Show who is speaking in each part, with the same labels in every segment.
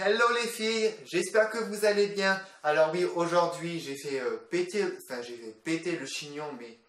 Speaker 1: Hello les filles, j'espère que vous allez bien. Alors oui, aujourd'hui j'ai fait péter le chignon, mais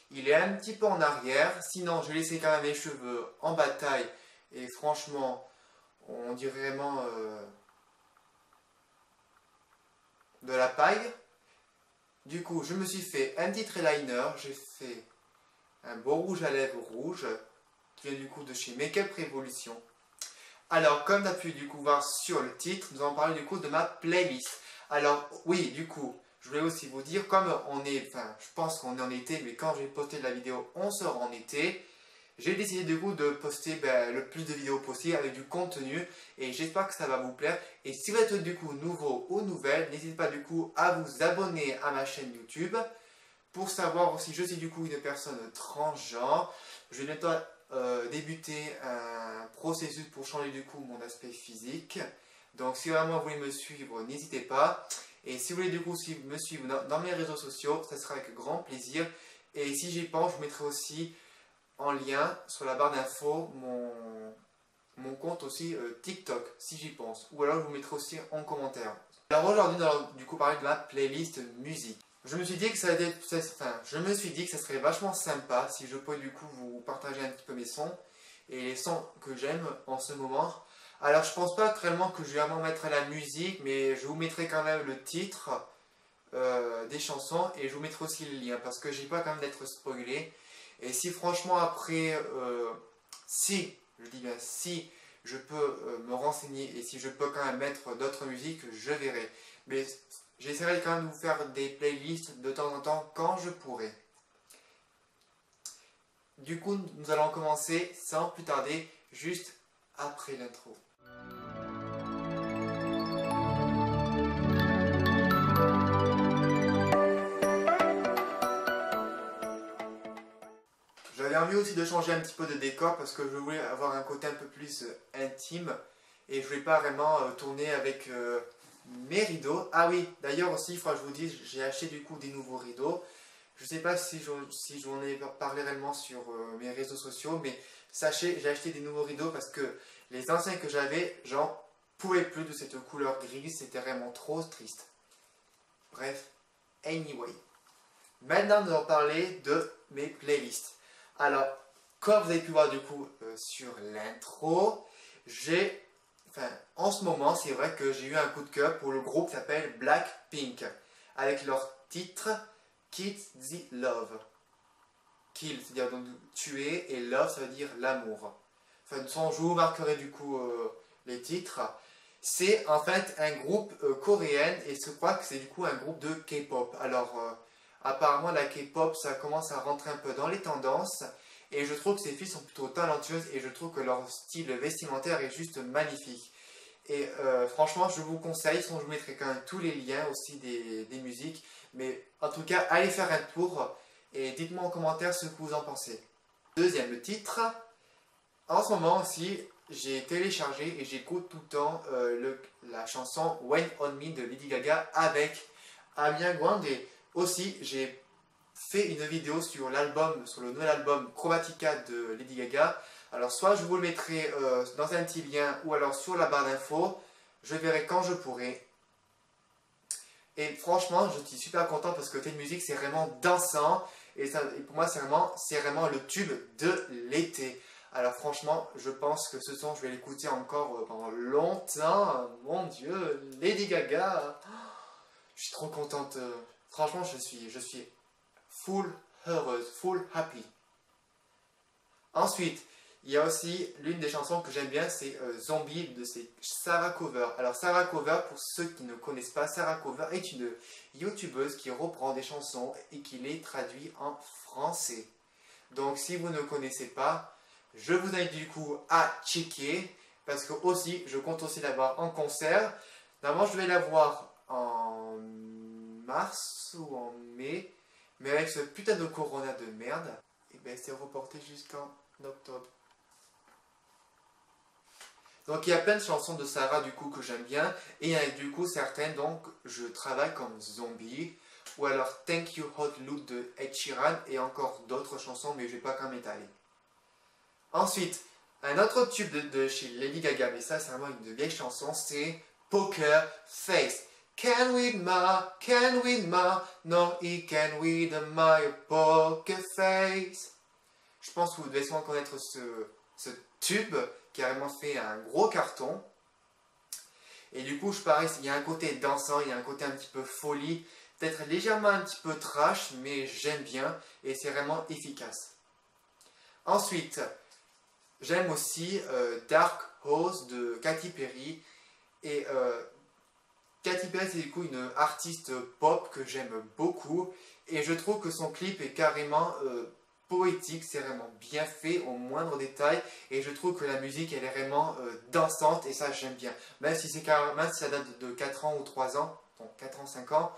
Speaker 1: il est un petit peu en arrière. Sinon, j'ai laissé quand même les cheveux en bataille. Et franchement, on dirait vraiment de la paille. Du coup, je me suis fait un petit eyeliner. J'ai fait un beau rouge à lèvres rouge qui vient du coup de chez Make-up Révolution. Alors, comme tu as pu du coup voir sur le titre, nous allons parler du coup de ma playlist. Alors, oui, du coup, je voulais aussi vous dire, comme on est, je pense qu'on est en été, mais quand j'ai posté la vidéo, on sera en été. J'ai décidé du coup de poster le plus de vidéos possible avec du contenu et j'espère que ça va vous plaire. Et si vous êtes du coup nouveau ou nouvelle, n'hésitez pas du coup à vous abonner à ma chaîne YouTube. Pour savoir aussi, je suis du coup une personne transgenre. Je vais bientôt débuter un processus pour changer du coup mon aspect physique. Donc si vraiment vous voulez me suivre, n'hésitez pas. Et si vous voulez du coup me suivre dans mes réseaux sociaux, ça sera avec grand plaisir. Et si j'y pense, je mettrai aussi en lien sur la barre d'infos mon compte aussi TikTok, si j'y pense. Ou alors je vous mettrai aussi en commentaire. Alors aujourd'hui, nous allons du coup parler de ma playlist musique. Je me suis dit que ça serait vachement sympa si je pouvais du coup vous partager un petit peu mes sons et les sons que j'aime en ce moment. Alors je pense pas réellement que je vais vraiment mettre la musique, mais je vous mettrai quand même le titre des chansons et je vous mettrai aussi le lien parce que j'ai pas quand même d'être spoilé. Et si franchement après, si, je dis bien si, je peux me renseigner et si je peux quand même mettre d'autres musiques, je verrai. Mais j'essaierai quand même de vous faire des playlists de temps en temps quand je pourrai. Du coup, nous allons commencer sans plus tarder, juste après l'intro. J'avais envie aussi de changer un petit peu de décor parce que je voulais avoir un côté un peu plus intime et je voulais pas vraiment tourner avec mes rideaux. Ah oui, d'ailleurs aussi, il faudra que je vous dise, j'ai acheté du coup des nouveaux rideaux. Je ne sais pas si je vous en ai parlé réellement sur mes réseaux sociaux, mais sachez, j'ai acheté des nouveaux rideaux parce que les anciens que j'avais, j'en pouvais plus de cette couleur grise, c'était vraiment trop triste. Bref, anyway. Maintenant, nous allons parler de mes playlists. Alors, comme vous avez pu voir du coup sur l'intro, en ce moment, c'est vrai que j'ai eu un coup de cœur pour le groupe qui s'appelle Blackpink, avec leur titre Kill the Love. Kill, c'est-à-dire donc tuer, et love, ça veut dire l'amour. Enfin, de toute façon, je vous marquerai du coup les titres. C'est en fait un groupe coréen, et je crois que c'est du coup un groupe de K-pop. Alors, apparemment, la K-pop, ça commence à rentrer un peu dans les tendances. Et je trouve que ces filles sont plutôt talentueuses et je trouve que leur style vestimentaire est juste magnifique. Et franchement, je vous conseille, sinon je vous mettrai quand même tous les liens aussi des musiques. Mais en tout cas, allez faire un tour et dites-moi en commentaire ce que vous en pensez. Deuxième titre, en ce moment aussi, j'ai téléchargé et j'écoute tout le temps la chanson Wait on Me de Lady Gaga avec Amiya Gwang. Et aussi, j'ai fait une vidéo sur le nouvel album Chromatica de Lady Gaga. Alors soit je vous le mettrai dans un petit lien ou alors sur la barre d'infos. Je verrai quand je pourrai. Et franchement, je suis super content parce que cette musique c'est vraiment dansant. Et pour moi c'est vraiment le tube de l'été. Alors franchement, je pense que ce son, je vais l'écouter encore pendant longtemps. Mon Dieu, Lady Gaga. Je suis trop contente. Franchement, je suis full heureuse, full happy. Ensuite, il y a aussi l'une des chansons que j'aime bien, c'est Zombie de Sarah Cover. Alors Sarah Cover, pour ceux qui ne connaissent pas, Sarah Cover est une youtubeuse qui reprend des chansons et qui les traduit en français. Donc si vous ne connaissez pas, je vous invite du coup à checker parce que aussi, je compte aussi la voir en concert. Normalement, je vais la voir en mars ou en mai. Mais avec ce putain de corona de merde, et ben c'est reporté jusqu'en octobre. Donc il y a plein de chansons de Sarah du coup que j'aime bien. Et il y a du coup certaines donc je travaille comme Zombie. Ou alors Thank You Hot Look de Ed Sheeran. Et encore d'autres chansons mais je vais pas quand même étaler. Ensuite, un autre tube de chez Lady Gaga. Mais ça c'est vraiment une vieille chanson. C'est Poker Face. Can with ma, no he can with my poker face. Je pense que vous devez sûrement connaître ce tube qui a vraiment fait un gros carton. Et du coup, je parie, il y a un côté dansant, il y a un côté un petit peu folie, peut-être légèrement un petit peu trash, mais j'aime bien et c'est vraiment efficace. Ensuite, j'aime aussi Dark Horse de Katy Perry. Et Katy Perry, c'est du coup une artiste pop que j'aime beaucoup. Et je trouve que son clip est carrément poétique, c'est vraiment bien fait au moindre détail. Et je trouve que la musique, elle est vraiment dansante et ça, j'aime bien. Même si ça date de 4 ans ou 3 ans, donc 4 ans, 5 ans,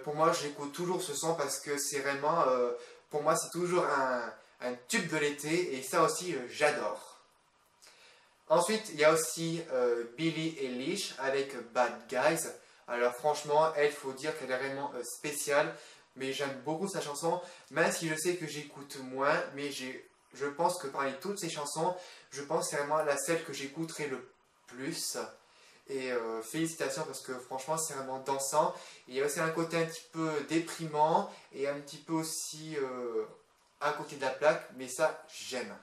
Speaker 1: pour moi, j'écoute toujours ce son parce que c'est vraiment, pour moi, c'est toujours un tube de l'été et ça aussi, j'adore. Ensuite, il y a aussi Billie Eilish avec Bad Guys. Alors franchement, elle, faut dire qu'elle est vraiment spéciale, mais j'aime beaucoup sa chanson, même si je sais que j'écoute moins, mais je pense que parmi toutes ces chansons, je pense que c'est vraiment celle que j'écouterai le plus. Et félicitations parce que franchement, c'est vraiment dansant. Il y a aussi un côté un petit peu déprimant et un petit peu aussi à côté de la plaque, mais ça, j'aime.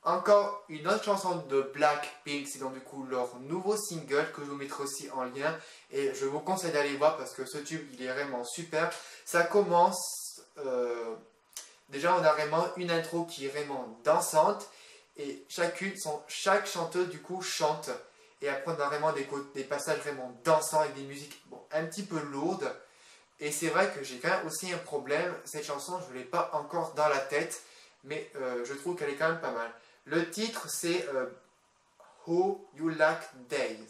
Speaker 1: Encore une autre chanson de Blackpink, c'est donc du coup leur nouveau single que je vous mettrai aussi en lien et je vous conseille d'aller voir parce que ce tube il est vraiment super. Ça commence, déjà on a vraiment une intro qui est vraiment dansante et chaque chanteuse du coup chante et après on a vraiment des passages vraiment dansants avec des musiques bon, un petit peu lourdes et c'est vrai que j'ai quand même aussi un problème, cette chanson je ne l'ai pas encore dans la tête mais je trouve qu'elle est quand même pas mal. Le titre c'est How You Like Days.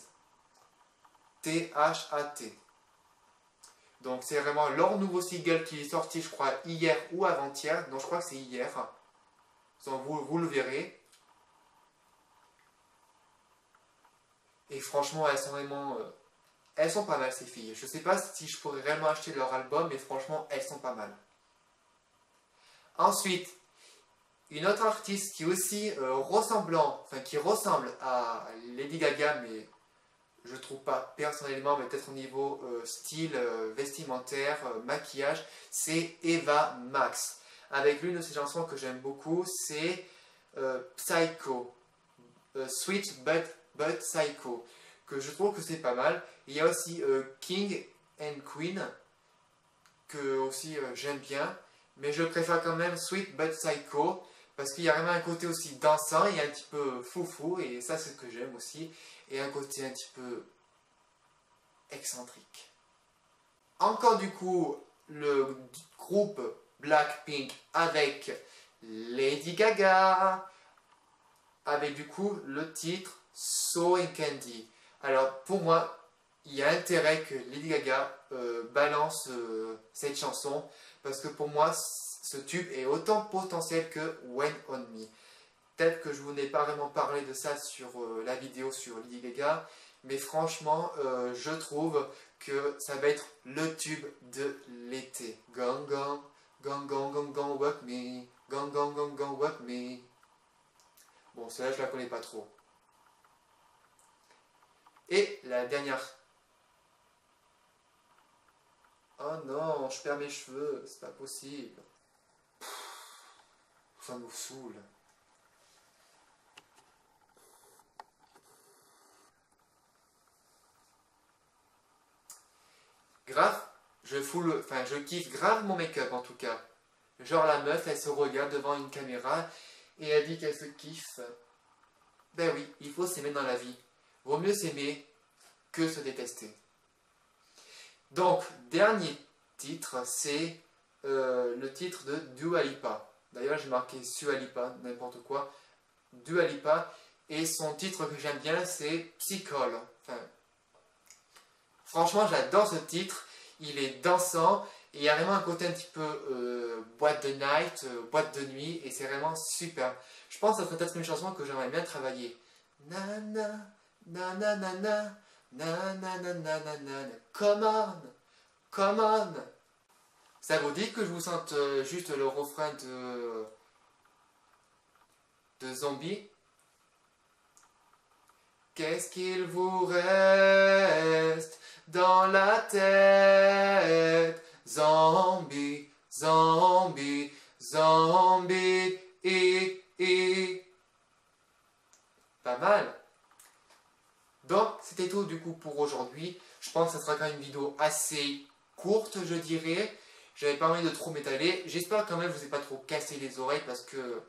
Speaker 1: T-H-A-T. Donc c'est vraiment leur nouveau single qui est sorti je crois hier ou avant-hier. Donc je crois que c'est hier. Donc, vous le verrez. Et franchement elles sont vraiment... elles sont pas mal ces filles. Je sais pas si je pourrais réellement acheter leur album mais franchement elles sont pas mal. Ensuite, une autre artiste qui est aussi qui ressemble à Lady Gaga, mais je trouve pas personnellement, mais peut-être au niveau style, vestimentaire, maquillage, c'est Eva Max. Avec l'une de ses chansons que j'aime beaucoup, c'est Psycho, Sweet but Psycho, que je trouve que c'est pas mal. Il y a aussi King and Queen, que aussi j'aime bien, mais je préfère quand même Sweet but Psycho, parce qu'il y a vraiment un côté aussi dansant et un petit peu foufou, et ça c'est ce que j'aime aussi, et un côté un petit peu excentrique. Encore du coup, le groupe Blackpink avec Lady Gaga, avec du coup le titre So in Candy. Alors pour moi, il y a intérêt que Lady Gaga balance cette chanson, parce que pour moi, ce tube est autant potentiel que When On Me. Peut-être que je vous n'ai pas vraiment parlé de ça sur la vidéo sur Lady Gaga, mais franchement, je trouve que ça va être le tube de l'été. Gong gong, gong gong gong gong walk me, gong gong gong gong walk me. Bon, celle-là je la connais pas trop. Et la dernière. Oh non, je perds mes cheveux, c'est pas possible. Ça nous saoule. Grave, je kiffe grave mon make-up en tout cas. Genre la meuf, elle se regarde devant une caméra et elle dit qu'elle se kiffe. Ben oui, il faut s'aimer dans la vie. Vaut mieux s'aimer que se détester. Donc, dernier titre, c'est le titre de Dua Lipa. D'ailleurs, j'ai marqué Dua Lipa, n'importe quoi. Dua Lipa. Et son titre que j'aime bien, c'est Psychol. Enfin, franchement, j'adore ce titre. Il est dansant. Et il y a vraiment un côté un petit peu boîte de night, boîte de nuit. Et c'est vraiment super. Je pense que ça serait peut-être une chanson que j'aimerais bien travailler. Na na na na na na na na na na na na. Come on, come on. Ça vous dit que je vous sente juste le refrain de Zombie? Qu'est-ce qu'il vous reste dans la tête? Zombie, zombie, zombie, Pas mal. Donc, c'était tout du coup pour aujourd'hui. Je pense que ça sera quand même une vidéo assez courte, je dirais. J'avais pas envie de trop m'étaler. J'espère quand même que je vous ai pas trop cassé les oreilles parce que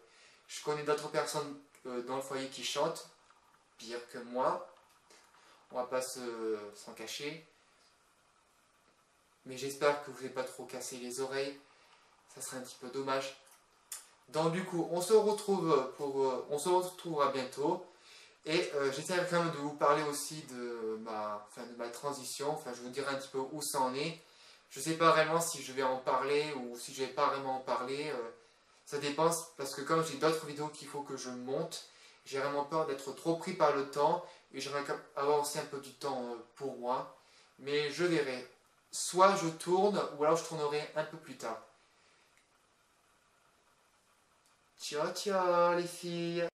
Speaker 1: je connais d'autres personnes dans le foyer qui chantent. Pire que moi. On va pas s'en cacher. Mais j'espère que vous n'avez pas trop cassé les oreilles. Ça serait un petit peu dommage. Donc du coup, on se retrouvera bientôt. Et j'essaierai quand même de vous parler aussi de ma transition. Enfin, je vous dirai un petit peu où ça en est. Je ne sais pas vraiment si je vais en parler ou si je ne vais pas vraiment en parler. Ça dépend parce que comme j'ai d'autres vidéos qu'il faut que je monte, j'ai vraiment peur d'être trop pris par le temps. Et j'aimerais avoir aussi un peu du temps pour moi. Mais je verrai. Soit je tourne ou alors je tournerai un peu plus tard. Ciao ciao les filles.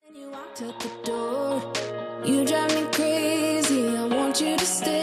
Speaker 1: You drive me crazy, I want you to stay.